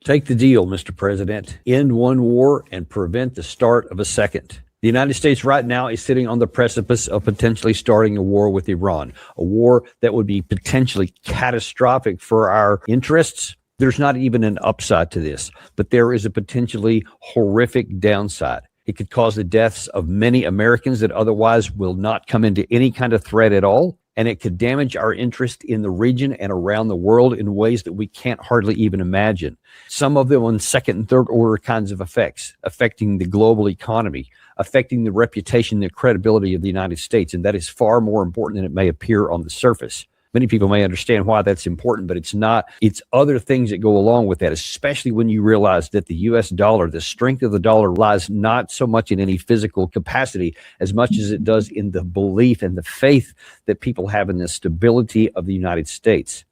Take the deal, Mr. President. End one war and prevent the start of a second. The United States right now is sitting on the precipice of potentially starting a war with Iran, a war that would be potentially catastrophic for our interests. There's not even an upside to this, but there is a potentially horrific downside. It could cause the deaths of many Americans that otherwise will not come into any kind of threat at all. And it could damage our interest in the region and around the world in ways that we can't hardly even imagine. Some of them on second and third order kinds of effects, affecting the global economy, affecting the reputation and the credibility of the United States. And that is far more important than it may appear on the surface. Many people may understand why that's important, but it's not. It's other things that go along with that, especially when you realize that the U.S. dollar, the strength of the dollar lies not so much in any physical capacity as much as it does in the belief and the faith that people have in the stability of the United States.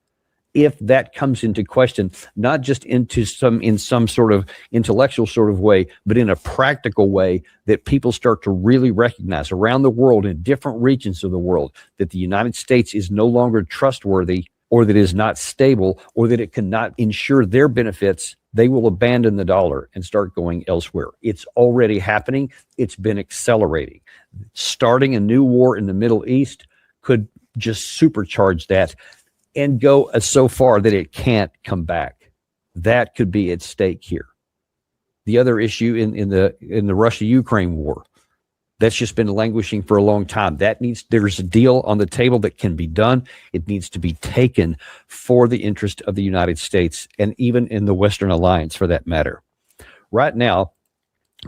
If that comes into question, not just in some sort of intellectual sort of way, but in a practical way, that people start to really recognize around the world in different regions of the world that the United States is no longer trustworthy, or that it is not stable, or that it cannot ensure their benefits, they will abandon the dollar and start going elsewhere. It's already happening. It's been accelerating. Starting a new war in the Middle East could just supercharge that and go so far that it can't come back. That could be at stake here. The other issue in the Russia-Ukraine war, that's just been languishing for a long time. There's a deal on the table that can be done. It needs to be taken for the interest of the United States and even in the Western alliance for that matter. Right now,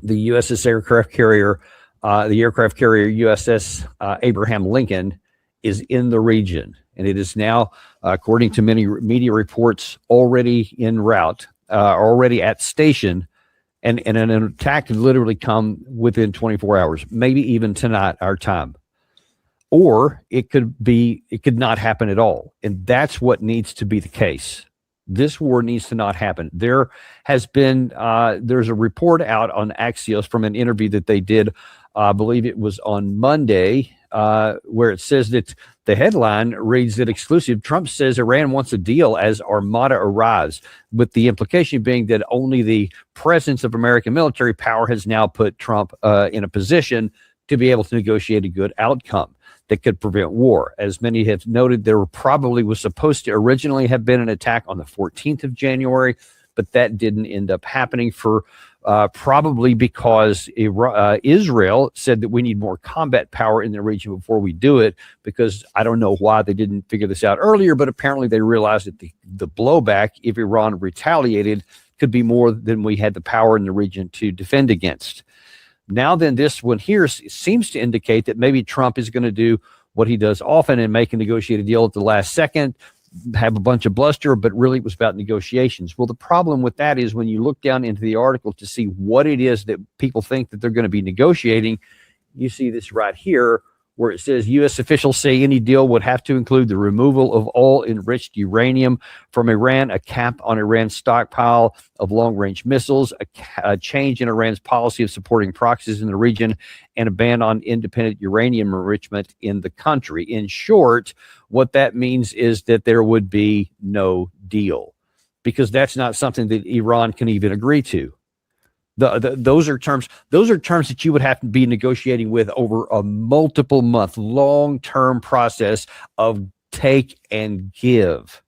the USS aircraft carrier, the aircraft carrier USS Abraham Lincoln is in the region. And it is now, according to many media reports, already en route, already at station, and an attack could literally come within 24 hours, maybe even tonight, our time. Or it could not happen at all. And that's what needs to be the case. This war needs to not happen. There has been, there's a report out on Axios from an interview that they did, I believe it was on Monday, where it says that the headline reads that exclusive, Trump says Iran wants a deal as Armada arrives, with the implication being that only the presence of American military power has now put Trump in a position to be able to negotiate a good outcome that could prevent war. As many have noted, there probably was supposed to originally have been an attack on the 14th of January, but that didn't end up happening for probably because Israel said that we need more combat power in the region before we do it, because I don't know why they didn't figure this out earlier, but apparently they realized that the blowback, if Iran retaliated, could be more than we had the power in the region to defend against. Now then, this one here seems to indicate that maybe Trump is going to do what he does often and make a negotiated deal at the last second, have a bunch of bluster, but really it was about negotiations. Well, the problem with that is when you look down into the article to see what it is that people think that they're going to be negotiating, you see this right here where it says U.S. officials say any deal would have to include the removal of all enriched uranium from Iran, a cap on Iran's stockpile of long-range missiles, a change in Iran's policy of supporting proxies in the region, and a ban on independent uranium enrichment in the country. In short, what that means is that there would be no deal, because that's not something that Iran can even agree to. Those are terms that you would have to be negotiating with over a multiple month long-term process of take and give.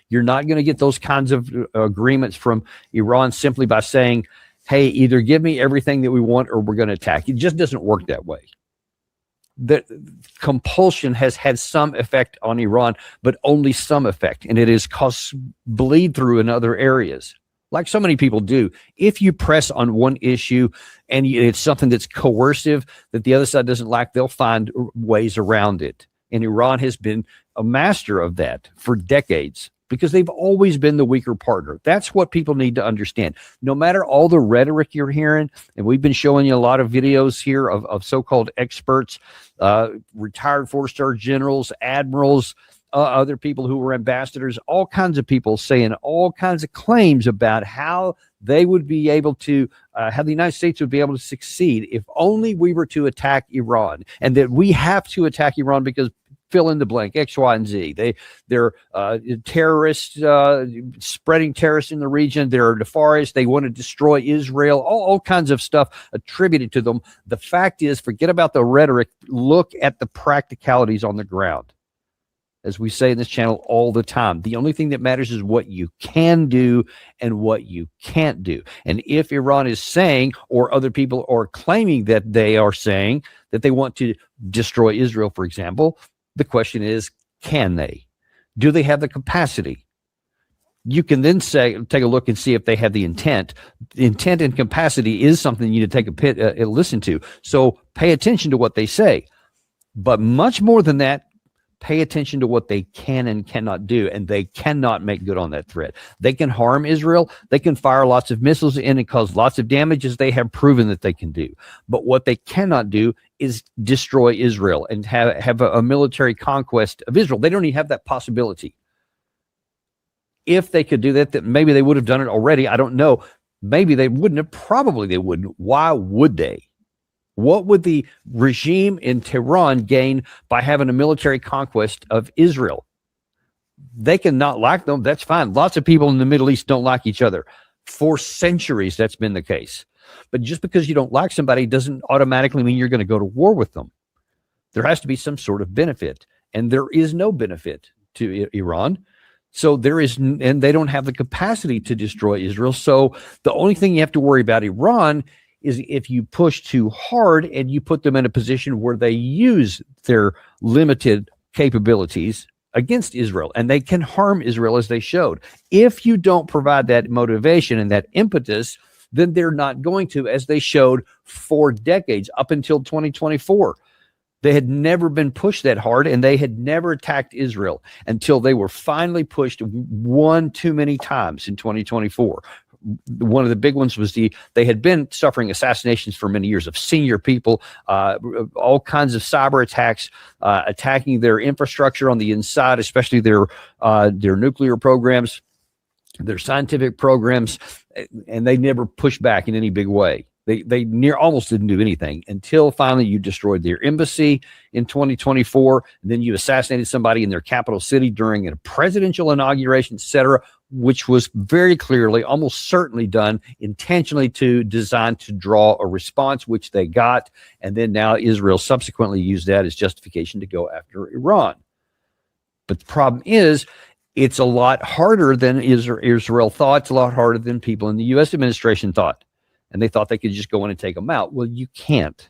You're not going to get those kinds of agreements from Iran simply by saying, hey, either give me everything that we want or we're going to attack. It just doesn't work that way. The compulsion has had some effect on Iran, but only some effect, and it has caused bleed through in other areas. Like so many people do, if you press on one issue and it's something that's coercive that the other side doesn't like, they'll find ways around it. And Iran has been a master of that for decades because they've always been the weaker partner. That's what people need to understand. No matter all the rhetoric you're hearing, and we've been showing you a lot of videos here of so-called experts, retired four-star generals, admirals, other people who were ambassadors, all kinds of people saying all kinds of claims about how they would be able to, how the United States would be able to succeed if only we were to attack Iran, and that we have to attack Iran because fill in the blank, X, Y, and Z. They're terrorists, spreading terrorists in the region. They're nefarious. They want to destroy Israel, all kinds of stuff attributed to them. The fact is, forget about the rhetoric. Look at the practicalities on the ground. As we say in this channel all the time, the only thing that matters is what you can do and what you can't do. And if Iran is saying, or other people are claiming that they are saying that they want to destroy Israel, for example, the question is, can they? Do they have the capacity? You can then take a look and see if they have the intent. The intent and capacity is something you need to take a listen to. So pay attention to what they say. But much more than that, pay attention to what they can and cannot do, and they cannot make good on that threat. They can harm Israel. They can fire lots of missiles in and cause lots of damage, as they have proven that they can do. But what they cannot do is destroy Israel and have a military conquest of Israel. They don't even have that possibility. If they could do that, maybe they would have done it already. I don't know. Maybe they wouldn't have. Probably they wouldn't. Why would they? What would the regime in Tehran gain by having a military conquest of Israel? They can not like them. That's fine. Lots of people in the Middle East don't like each other. For centuries, that's been the case. But just because you don't like somebody doesn't automatically mean you're going to go to war with them. There has to be some sort of benefit. And there is no benefit to Iran. So there is, and they don't have the capacity to destroy Israel. So the only thing you have to worry about Iran is if you push too hard and you put them in a position where they use their limited capabilities against Israel, and they can harm Israel, as they showed. If you don't provide that motivation and that impetus, then they're not going to, as they showed for decades, up until 2024. They had never been pushed that hard, and they had never attacked Israel until they were finally pushed one too many times in 2024. One of the big ones was they had been suffering assassinations for many years of senior people, all kinds of cyber attacks, attacking their infrastructure on the inside, especially their nuclear programs, their scientific programs, and they never pushed back in any big way. They almost didn't do anything until finally you destroyed their embassy in 2024. And then you assassinated somebody in their capital city during a presidential inauguration, et cetera, which was very clearly, almost certainly done intentionally designed to draw a response, which they got. And then now Israel subsequently used that as justification to go after Iran. But the problem is, it's a lot harder than Israel thought. It's a lot harder than people in the U.S. administration thought. And they thought they could just go in and take them out. Well, you can't.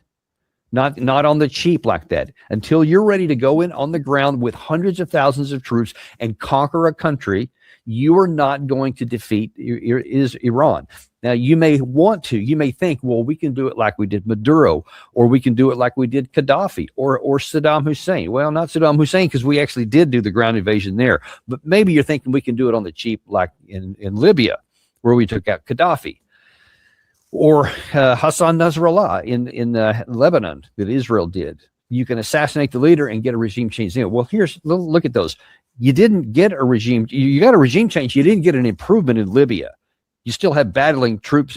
Not on the cheap like that. Until you're ready to go in on the ground with hundreds of thousands of troops and conquer a country, you are not going to defeat Iran. Now, you may want to. You may think, well, we can do it like we did Maduro, or we can do it like we did Gaddafi, or Saddam Hussein. Well, not Saddam Hussein, because we actually did do the ground invasion there. But maybe you're thinking we can do it on the cheap like in Libya, where we took out Gaddafi. Or Hassan Nasrallah in Lebanon that Israel did. You can assassinate the leader and get a regime change. Well, look at those. You didn't get a regime. You got a regime change. You didn't get an improvement in Libya. You still have battling troops,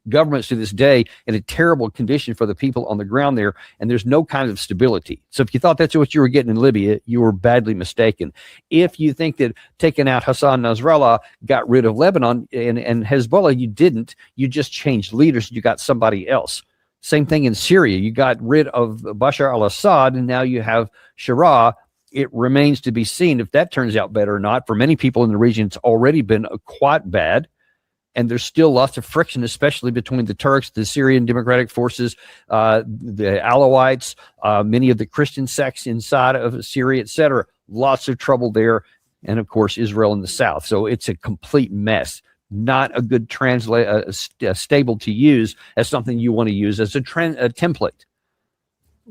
governments to this day in a terrible condition for the people on the ground there, and there's no kind of stability. So if you thought that's what you were getting in Libya, you were badly mistaken. If you think that taking out Hassan Nasrallah got rid of Lebanon and Hezbollah, you didn't. You just changed leaders. You got somebody else. Same thing in Syria. You got rid of Bashar al-Assad, and now you have Shara. It remains to be seen if that turns out better or not. For many people in the region, it's already been quite bad. And there's still lots of friction, especially between the Turks, the Syrian Democratic Forces, the Alawites, many of the Christian sects inside of Syria, et cetera. Lots of trouble there. And, of course, Israel in the south. So it's a complete mess. Not a good stable to use as something you want to use as a template.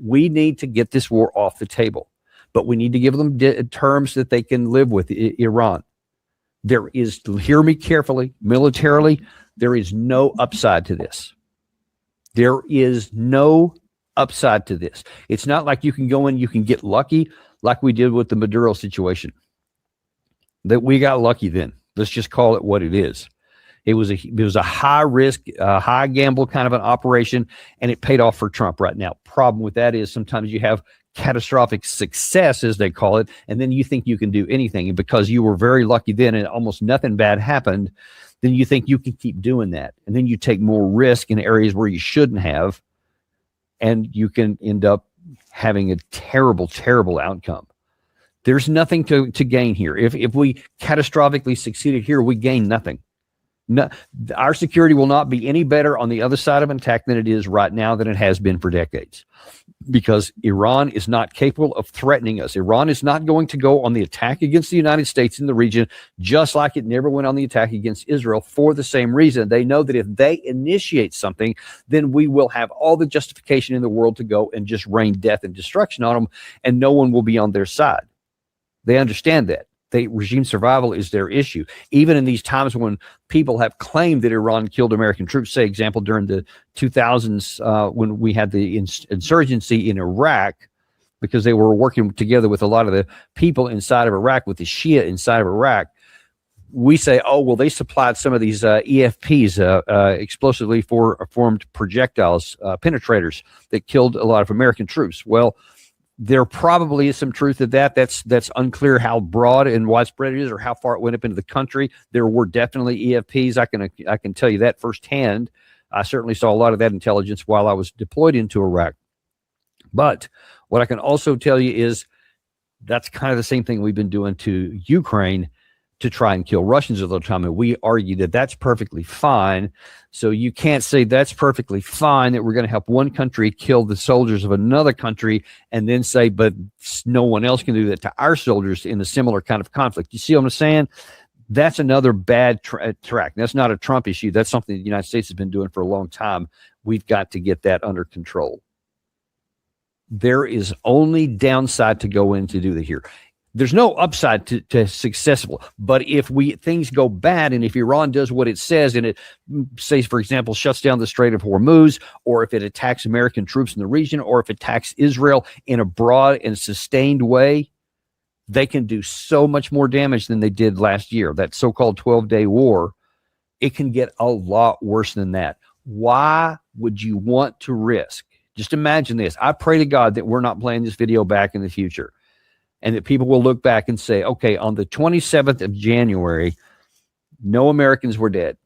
We need to get this war off the table. But we need to give them terms that they can live with Iran. There is, hear me carefully, militarily, there is no upside to this. There is no upside to this. It's not like you can go in, you can get lucky like we did with the Maduro situation. That we got lucky then. Let's just call it what it is. It was a high risk, high gamble kind of an operation, and it paid off for Trump right now. Problem with that is sometimes you have catastrophic success, as they call it, and then you think you can do anything. And because you were very lucky then and almost nothing bad happened, then you think you can keep doing that. And then you take more risk in areas where you shouldn't have, and you can end up having a terrible, terrible outcome. There's nothing to gain here. If we catastrophically succeeded here, we gain nothing. No, our security will not be any better on the other side of an attack than it is right now than it has been for decades, because Iran is not capable of threatening us. Iran is not going to go on the attack against the United States in the region, just like it never went on the attack against Israel, for the same reason. They know that if they initiate something, then we will have all the justification in the world to go and just rain death and destruction on them, and no one will be on their side. They understand that. Regime survival is their issue. Even in these times when people have claimed that Iran killed American troops, say, example, during the 2000s when we had the insurgency in Iraq, because they were working together with a lot of the people inside of Iraq, with the Shia inside of Iraq, we say, oh, well, they supplied some of these EFPs, explosively formed projectiles, penetrators, that killed a lot of American troops. Well, there probably is some truth to that. That's unclear how broad and widespread it is, or how far it went up into the country. There were definitely EFPs. I can tell you that firsthand. I certainly saw a lot of that intelligence while I was deployed into Iraq. But what I can also tell you is that's kind of the same thing we've been doing to Ukraine to try and kill Russians all the time. And we argue that that's perfectly fine. So you can't say that's perfectly fine, that we're going to help one country kill the soldiers of another country and then say, but no one else can do that to our soldiers in a similar kind of conflict. You see what I'm saying? That's another bad track. That's not a Trump issue. That's something the United States has been doing for a long time. We've got to get that under control. There is only downside to go in to do that here. There's no upside to successful. But if things go bad, and if Iran does what it says, and it, say, for example, shuts down the Strait of Hormuz, or if it attacks American troops in the region, or if it attacks Israel in a broad and sustained way, they can do so much more damage than they did last year. That so-called 12-day war, it can get a lot worse than that. Why would you want to risk? Just imagine this. I pray to God that we're not playing this video back in the future, and that people will look back and say, okay, on the 27th of January, no Americans were dead.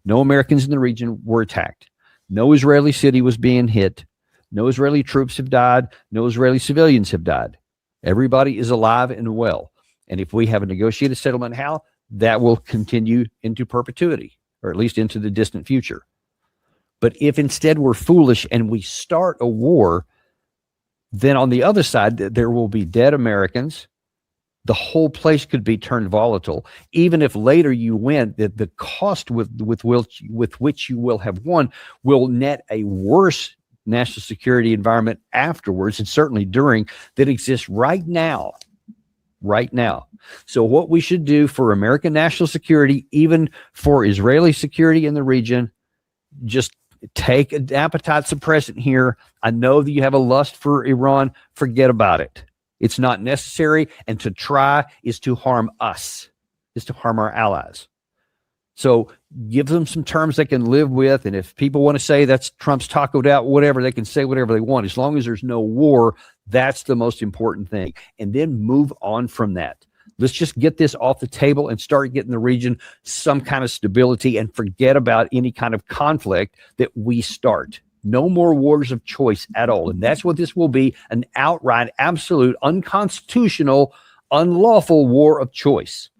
No Americans in the region were attacked. No Israeli city was being hit. No Israeli troops have died. No Israeli civilians have died. Everybody is alive and well. And if we have a negotiated settlement, how that will continue into perpetuity, or at least into the distant future. But if instead we're foolish and we start a war, then on the other side, there will be dead Americans. The whole place could be turned volatile. Even if later you win, the cost with which you will have won will net a worse national security environment afterwards, and certainly during, that exists right now. Right now. So what we should do for American national security, even for Israeli security in the region, just take an appetite suppressant here. I know that you have a lust for Iran. Forget about it. It's not necessary. And to try is to harm us, is to harm our allies. So give them some terms they can live with. And if people want to say that's Trump's tacoed out, whatever, they can say whatever they want. As long as there's no war, that's the most important thing. And then move on from that. Let's just get this off the table and start getting the region some kind of stability, and forget about any kind of conflict that we start. No more wars of choice at all. And that's what this will be, an outright, absolute, unconstitutional, unlawful war of choice.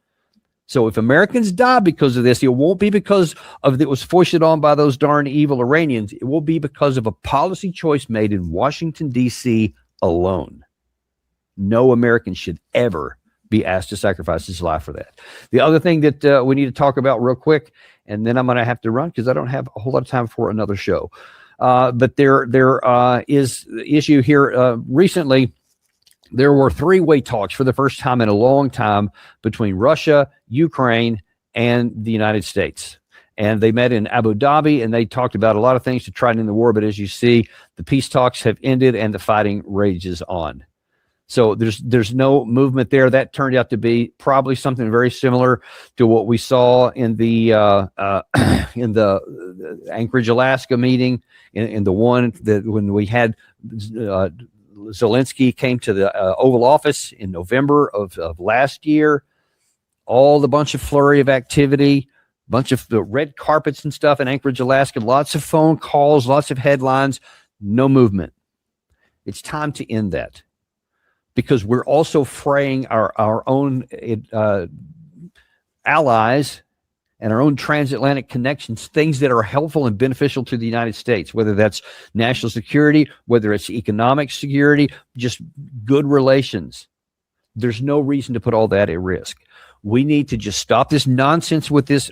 So if Americans die because of this, it won't be because of it was foisted on by those darn evil Iranians. It will be because of a policy choice made in Washington, D.C. alone. No American should ever be asked to sacrifice his life for that. The other thing that we need to talk about real quick, and then I'm going to have to run because I don't have a whole lot of time for another show. But there is the issue here. Recently, there were three-way talks for the first time in a long time between Russia, Ukraine, and the United States. And they met in Abu Dhabi, and they talked about a lot of things to try to end the war. But as you see, the peace talks have ended, and the fighting rages on. So there's no movement there. That turned out to be probably something very similar to what we saw in the Anchorage, Alaska meeting, in the one that when we had Zelensky came to the Oval Office in November of last year. All the bunch of flurry of activity, bunch of the red carpets and stuff in Anchorage, Alaska, lots of phone calls, lots of headlines, no movement. It's time to end that, because we're also fraying our own allies and our own transatlantic connections, things that are helpful and beneficial to the United States, whether that's national security, whether it's economic security, just good relations. There's no reason to put all that at risk. We need to just stop this nonsense with this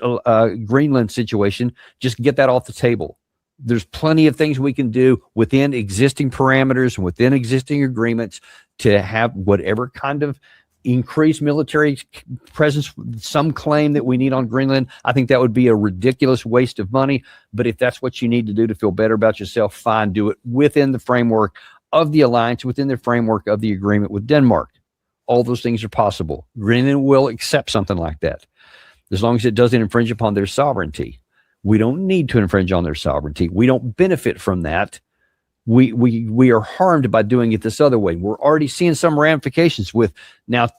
Greenland situation. Just get that off the table. There's plenty of things we can do within existing parameters and within existing agreements to have whatever kind of increased military presence, some claim that we need on Greenland. I think that would be a ridiculous waste of money. But if that's what you need to do to feel better about yourself, fine, do it within the framework of the alliance, within the framework of the agreement with Denmark. All those things are possible. Greenland will accept something like that, as long as it doesn't infringe upon their sovereignty. We don't need to infringe on their sovereignty. We don't benefit from that. We are harmed by doing it this other way. We're already seeing some ramifications with now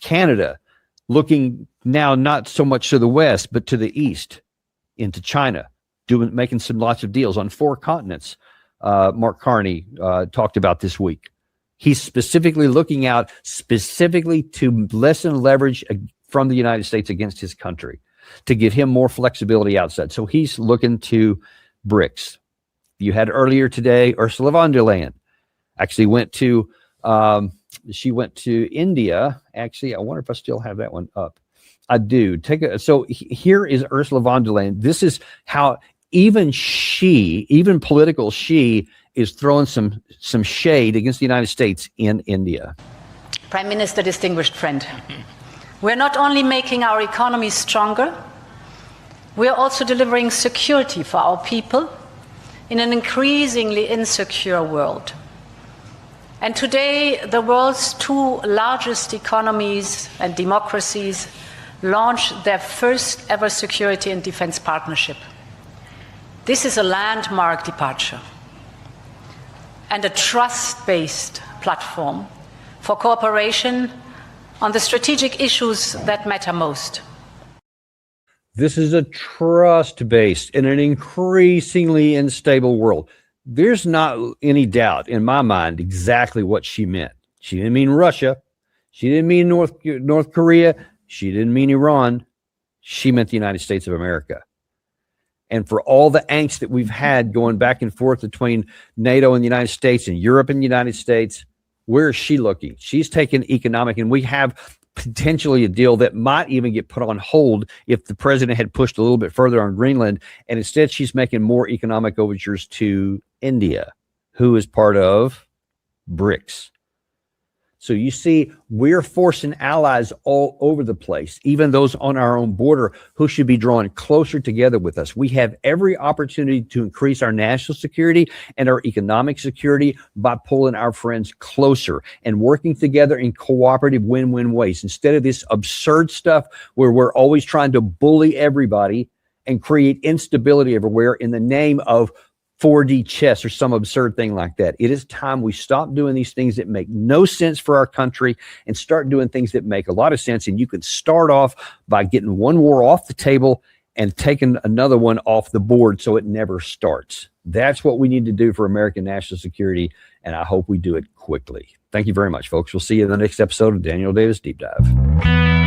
Canada looking now not so much to the west, but to the east, into China, making some lots of deals on 4 continents. Mark Carney talked about this week. He's specifically looking out specifically to lessen leverage from the United States against his country, to give him more flexibility outside. So he's looking to BRICS. You had earlier today, Ursula von der Leyen actually went to, she went to India. Actually, I wonder if I still have that one up. I do. So here is Ursula von der Leyen. This is how even political she is throwing some shade against the United States in India. Prime Minister, distinguished friend, we're not only making our economy stronger, we're also delivering security for our people in an increasingly insecure world. And today, the world's 2 largest economies and democracies launched their first ever security and defense partnership. This is a landmark departure and a trust-based platform for cooperation on the strategic issues that matter most. This is a trust-based in an increasingly unstable world. There's not any doubt in my mind exactly what she meant. She didn't mean Russia. She didn't mean North Korea. She didn't mean Iran. She meant the United States of America. And for all the angst that we've had going back and forth between NATO and the United States and Europe and the United States, where is she looking? She's taken economic, and we have potentially a deal that might even get put on hold if the president had pushed a little bit further on Greenland. And instead, she's making more economic overtures to India, who is part of BRICS. So you see, we're forcing allies all over the place, even those on our own border who should be drawing closer together with us. We have every opportunity to increase our national security and our economic security by pulling our friends closer and working together in cooperative win-win ways, instead of this absurd stuff where we're always trying to bully everybody and create instability everywhere in the name of 4D chess or some absurd thing like that. It is time we stop doing these things that make no sense for our country and start doing things that make a lot of sense. And you can start off by getting one war off the table and taking another one off the board so it never starts. That's what we need to do for American national security, and I hope we do it quickly. Thank you very much, folks. We'll see you in the next episode of Daniel Davis Deep Dive.